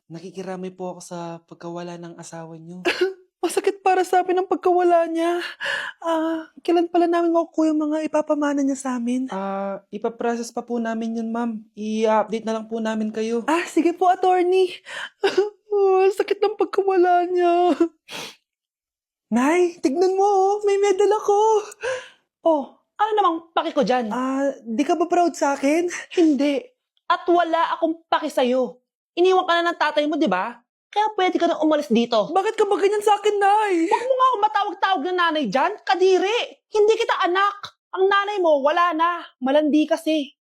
Nakikiramay po ako sa pagkawala ng asawa niyo. Masakit para sa amin ang pagkawala niya. Kailan pala namin makukuha yung mga ipapamana niya sa amin? Ipaprocess pa po namin yun, ma'am. I-update na lang po namin kayo. Sige po, attorney. Sakit ng pagkawala niya. Nay, tignan mo, may medal ako. Oh, ano namang paki ko dyan? Di ka ba proud sa akin? Hindi. At wala akong paki sa'yo. Iniwan ka na ng tatay mo, di ba? Kaya pwede ka na umalis dito. Bakit ka ba ganyan sa akin, Nay? Huwag mo nga akong matawag-tawag na nanay dyan. Kadiri. Hindi kita anak. Ang nanay mo, wala na. Malandi kasi.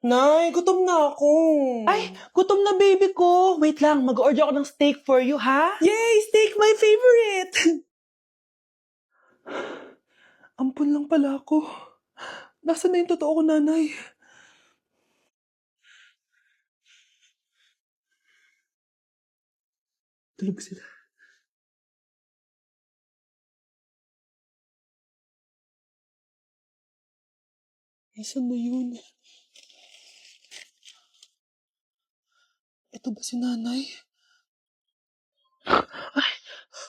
Nay, gutom na ako. Ay, gutom na baby ko. Wait lang, mag-order ako ng steak for you, ha? Yay, steak, my favorite! Ampun lang pala ako. Nasaan na yung totoo ko, nanay? Tulog sila. Nasaan na yun? Ito ba si nanay?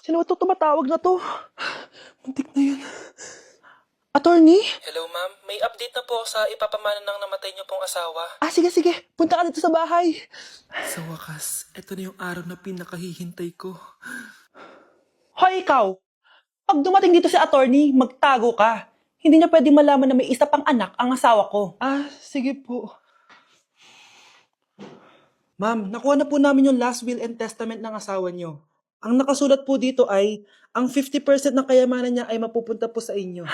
Sino ito tumatawag na to? Muntik na yun. Attorney? Hello, ma'am. May update na po sa ipapamana ng namatay niyo pong asawa. Sige. Punta ka dito sa bahay. Sa wakas, ito na yung araw na pinakahihintay ko. Hoy, ikaw! Pag dumating dito si attorney, magtago ka. Hindi niya pwede malaman na may isa pang anak ang asawa ko. Sige po. Ma'am, nakuha na po namin yung last will and testament ng asawa niyo. Ang nakasulat po dito ay, ang 50% ng kayamanan niya ay mapupunta po sa inyo.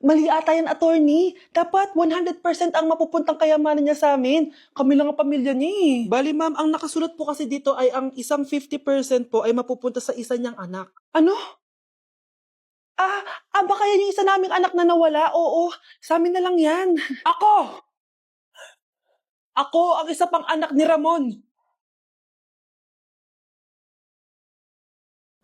Mali ata yan, attorney. Dapat 100% ang mapupuntang kayamanan niya sa amin. Kami lang ang pamilya niya eh. Bali ma'am, ang nakasulat po kasi dito ay ang isang 50% po ay mapupunta sa isa niyang anak. Ano? Baka yan yung isa naming anak na nawala? Oo, sa amin na lang yan. Ako! Ako ang isa pang anak ni Ramon.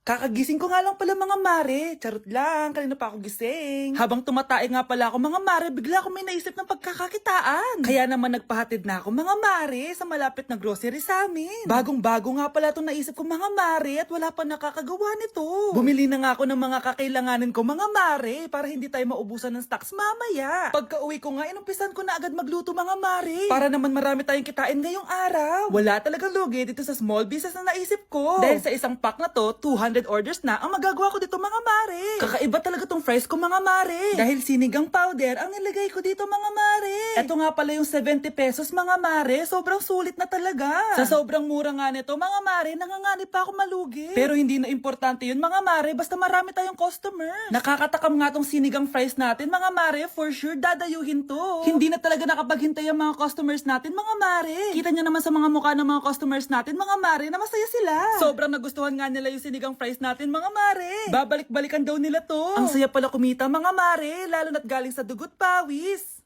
Kakagising ko nga lang pala mga mare. Charot lang, kanina pa ako gising. Habang tumatae nga pala ako mga mare, bigla ako may naisip ng pagkakakitaan. Kaya naman nagpahatid na ako mga mare sa malapit na grocery sa amin. Bagong-bago nga pala itong naisip ko mga mare at wala pa nakakagawa nito. Bumili na nga ako ng mga kakailanganin ko mga mare para hindi tayo maubusan ng stocks mamaya. Pagka uwi ko nga, inumpisan ko na agad magluto mga mare. Para naman marami tayong kitain ngayong araw. Wala talagang lugi dito sa small business na naisip ko. Dahil sa isang pack na to, 200 orders na ang magagawa ko dito mga mare. Kakaiba talaga tong fries ko mga mare. Dahil sinigang powder ang nilagay ko dito mga mare. Ito nga pala yung 70 pesos mga mare. Sobrang sulit na talaga. Sa sobrang mura nga nito mga mare, nanganganib pa ako malugi. Pero hindi na importante yun mga mare, basta marami tayong customers. Nakakatakam nga tong sinigang fries natin mga mare, for sure dadayuhin to. Hindi na talaga nakapaghintay ang mga customers natin mga mare. Kita nyo naman sa mga mukha ng mga customers natin mga mare na masaya sila. Sobrang nagustuhan nga nila yung sinigang fries natin mga mare. Babalik-balikan daw nila to. Ang saya pala kumita mga mare, lalo na't galing sa dugot pawis.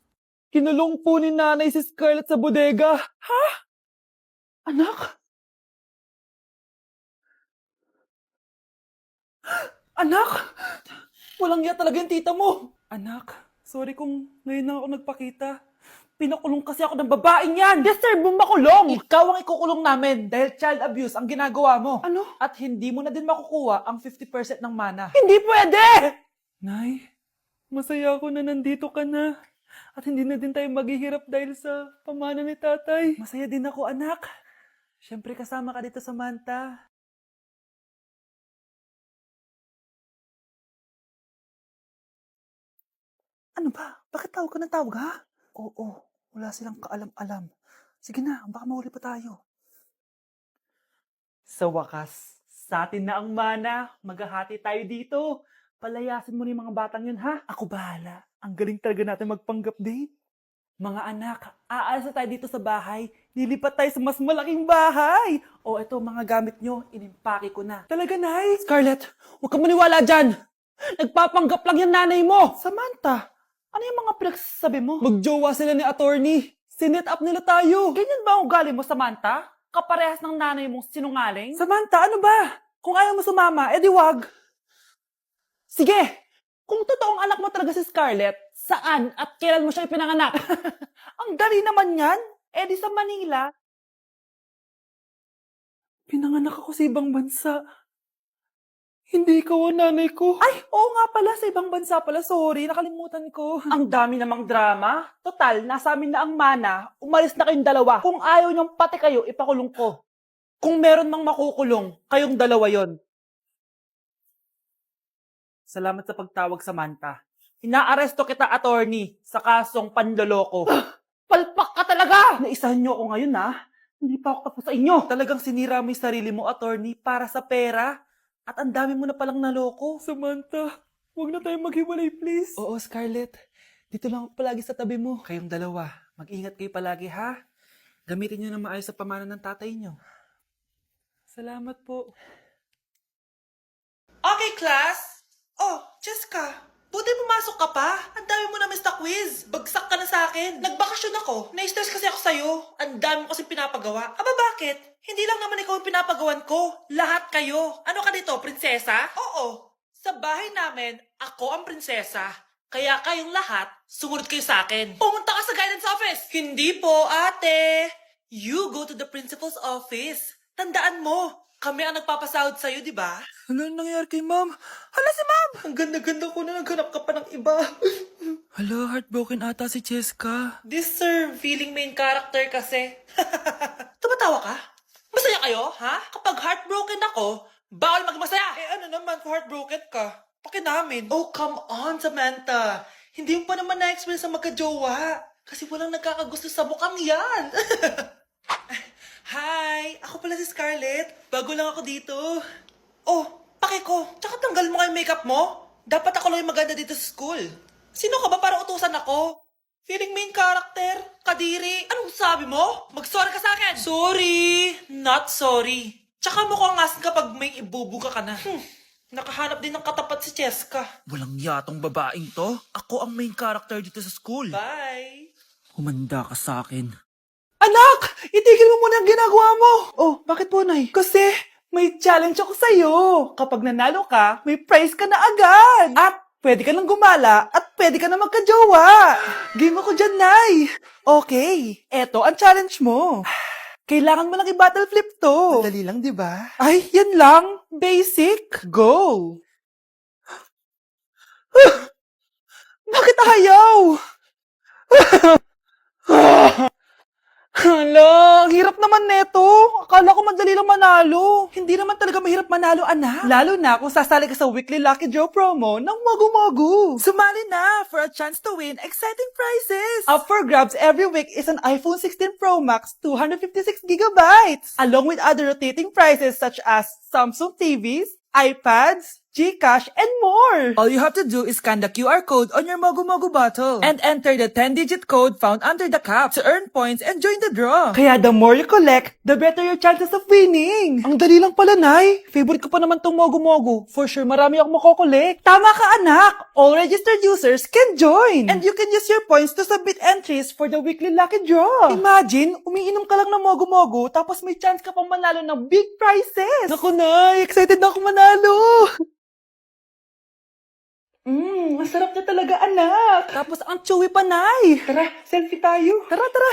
Kinulong po ni nanay si Scarlett sa bodega. Ha? Anak? Anak? Walang iya talaga yung tita mo. Anak, sorry kung ngayon na ako nagpakita. Pinakulong kasi ako ng babaeng yan! Deserve mo makulong! Ikaw ang ikukulong namin dahil child abuse ang ginagawa mo. Ano? At hindi mo na din makukuha ang 50% ng mana. Hindi pwede! Nay, masaya ako na nandito ka na. At hindi na din tayo maghihirap dahil sa pamana ni tatay. Masaya din ako, anak. Siyempre kasama ka dito sa Manta. Ano ba? Bakit tawag ka ng tawag, ha? Oo, wala silang kaalam-alam. Sige na, baka mahuli pa tayo. Sa wakas, sa atin na ang mana. Maghahati tayo dito. Palayasin mo ni mga batang yun, ha? Ako bahala. Ang galing talaga natin magpanggap date. Mga anak, aalis na tayo dito sa bahay. Lilipat tayo sa mas malaking bahay. O eto, mga gamit nyo, inimpake ko na. Talaga, Nay? Scarlett, huwag ka maniwala dyan. Nagpapanggap lang yung nanay mo. Samantha, Ano yung mga pinagsasabi mo? magjowa sila ni attorney. Sinet up nila tayo. Ganyan ba ang ugali mo, Samantha? Kaparehas ng nanay mong sinungaling? Samantha, ano ba? Kung ayaw mo sumama, edi wag. Sige! Kung totoong anak mo talaga si Scarlett, saan at kailan mo siya ipinanganak? Ang dali naman yan. Edi sa Manila. Pinanganak ako sa ibang bansa. Hindi ikaw ang nanay ko. Ay, oo nga pala, sa ibang bansa pala. Sorry, nakalimutan ko. Ang dami namang drama. Total, nasa amin na ang mana. Umalis na kayong dalawa. Kung ayaw niyong pati kayo, ipakulong ko. Kung meron mang makukulong, kayong dalawa yon. Salamat sa pagtawag, Samantha. Inaaresto kita, attorney, sa kasong panloloko. Palpak ka talaga! Naisahan niyo ako ngayon, ha? Hindi pa ako tapos sa inyo. Talagang sinira mo yung sarili mo, attorney, para sa pera. At ang dami mo na palang naloko. Samantha, huwag na tayong maghiwalay, please. Oo, Scarlett. Dito lang ako palagi sa tabi mo. Kayong dalawa, mag-ingat kayo palagi, ha? Gamitin niyo na maayos sa pamana ng tatay niyo. Salamat po. Okay, class. Oh, Jessica. Buti pumasok ka pa. Ang dami mo na miss na quiz. Bagsak ka na sa akin. Nagbakasyon ako. Na-stress kasi ako sa'yo. Ang dami mo kasi pinapagawa. Aba, bakit? Hindi lang naman ikaw ang pinapagawan ko. Lahat kayo. Ano ka dito, prinsesa? Oo. Sa bahay namin, ako ang prinsesa. Kaya kayong lahat, sumunod kayo sa akin. Pumunta ka sa guidance office. Hindi po, ate. You go to the principal's office. Tandaan mo, kami ang nagpapasahod sa'yo, di ba? Ano nangyayari kay ma'am? Hala si ma'am! Ang ganda-ganda ko na naghanap ka pa ng iba. Hala, heartbroken ata si Cheska. This sir, feeling main character kasi. Tumatawa ka? Masaya kayo, ha? Kapag heartbroken ako, bawal magmasaya. Eh ano naman kung heartbroken ka? Pakinamin. Oh, come on, Samantha. Hindi mo pa naman na-experience sa magka-jowa. Kasi walang nagkakagusto sa mukhang yan. Hi! Ako pala si Scarlett. Bago lang ako dito. Oh, pake ko. Tsaka tanggal mo nga yung makeup mo. Dapat ako lang yung maganda dito sa school. Sino ka ba para utusan ako? Feeling main character? Kadiri? Anong sabi mo? Mag-sorry ka sa akin! Sorry! Not sorry. Tsaka mukhang asin kapag may ibubuga ka na. Nakahanap din ng katapat si Cheska. Walang yatong babaeng to. Ako ang main character dito sa school. Bye! Humanda ka sa akin. Anak! Itigil mo muna ang ginagawa mo! Oh, bakit po, Nay? Kasi may challenge ako sa'yo. Kapag nanalo ka, may prize ka na agad. At pwede ka nang gumala at pwede ka na magka-jowa. Game ako dyan, Nay. Okay, eto ang challenge mo. Kailangan mo lang i-battle flip to. Dali lang, di ba? Ay, yan lang. Basic. Go. Bakit ayaw? Hala, ang hirap naman neto. Akala ko madali lang manalo. Hindi naman talaga mahirap manalo, anak. Lalo na kung sasali ka sa weekly Lucky Draw promo ng Mogu-Mogu. Sumali na for a chance to win exciting prizes. Up for grabs every week is an iPhone 16 Pro Max 256 gigabytes, along with other rotating prizes such as Samsung TVs, iPads, GCash, and more! All you have to do is scan the QR code on your Mogu Mogu bottle and enter the 10-digit code found under the cap to earn points and join the draw. Kaya the more you collect, the better your chances of winning. Ang dali lang pala, Nay. Favorite ko pa naman tong Mogu Mogu. For sure, marami akong makokolek. Tama ka, anak. All registered users can join. And you can use your points to submit entries for the weekly lucky draw. Imagine, umiinom ka lang ng Mogu Mogu tapos may chance ka pang manalo ng big prizes. Naku, Nay. Excited na ako manalo. Masarap na talaga, anak. Tapos ang chewy pa, Nay. Tara, selfie tayo. Tara, tara.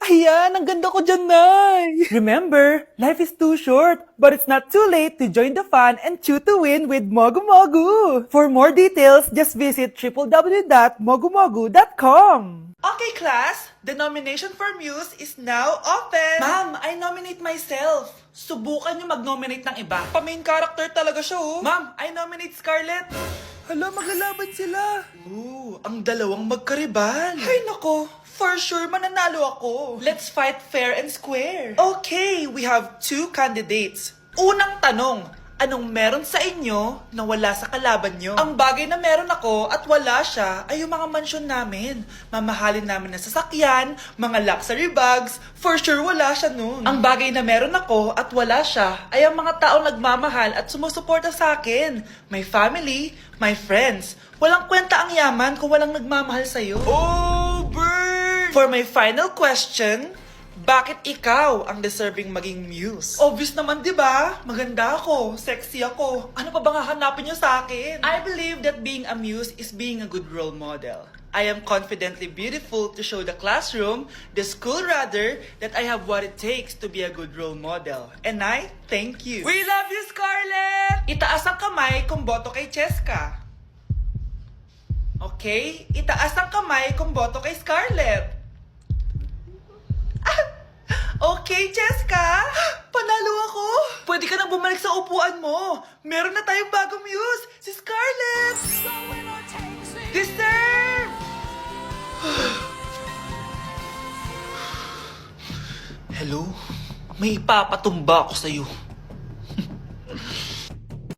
Ayan, ang ganda ko dyan, Nay. Remember, life is too short, but it's not too late to join the fun and chew to win with Mogu Mogu. For more details, just visit www.mogumogu.com. Okay, class. The nomination for Muse is now open. Ma'am, I nominate myself. Subukan niyo mag-nominate ng iba. Pa-main character talaga siya, oh. Ma'am, I nominate Scarlett. Hala, maglalaban sila. Ooh, ang dalawang magkaribal. Ay, nako. For sure, mananalo ako. Let's fight fair and square. Okay, we have 2 candidates. Unang tanong, anong meron sa inyo na wala sa kalaban nyo? Ang bagay na meron ako at wala siya ay yung mga mansyon namin. Mamahalin namin na sasakyan, mga luxury bags. For sure, wala siya nun. Ang bagay na meron ako at wala siya ay ang mga taong nagmamahal at sumusuporta sa akin. My family, my friends. Walang kwenta ang yaman kung walang nagmamahal sa'yo. Oh, burn! For my final question, bakit ikaw ang deserving maging muse? Obvious naman, di ba? Maganda ako, sexy ako. Ano pa bang hahanapin niyo sa akin? I believe that being a muse is being a good role model. I am confidently beautiful to show the classroom, the school rather, that I have what it takes to be a good role model. And I thank you. We love you, Scarlett! Itaas ang kamay kung boto kay Cheska. Okay? Itaas ang kamay kung boto kay Scarlett. Okay, Cheska! Panalo ako! Pwede ka nang bumalik sa upuan mo. Meron na tayong bagong muse, si Scarlett! Deserve! Hello? May ipapatumba ako sa'yo.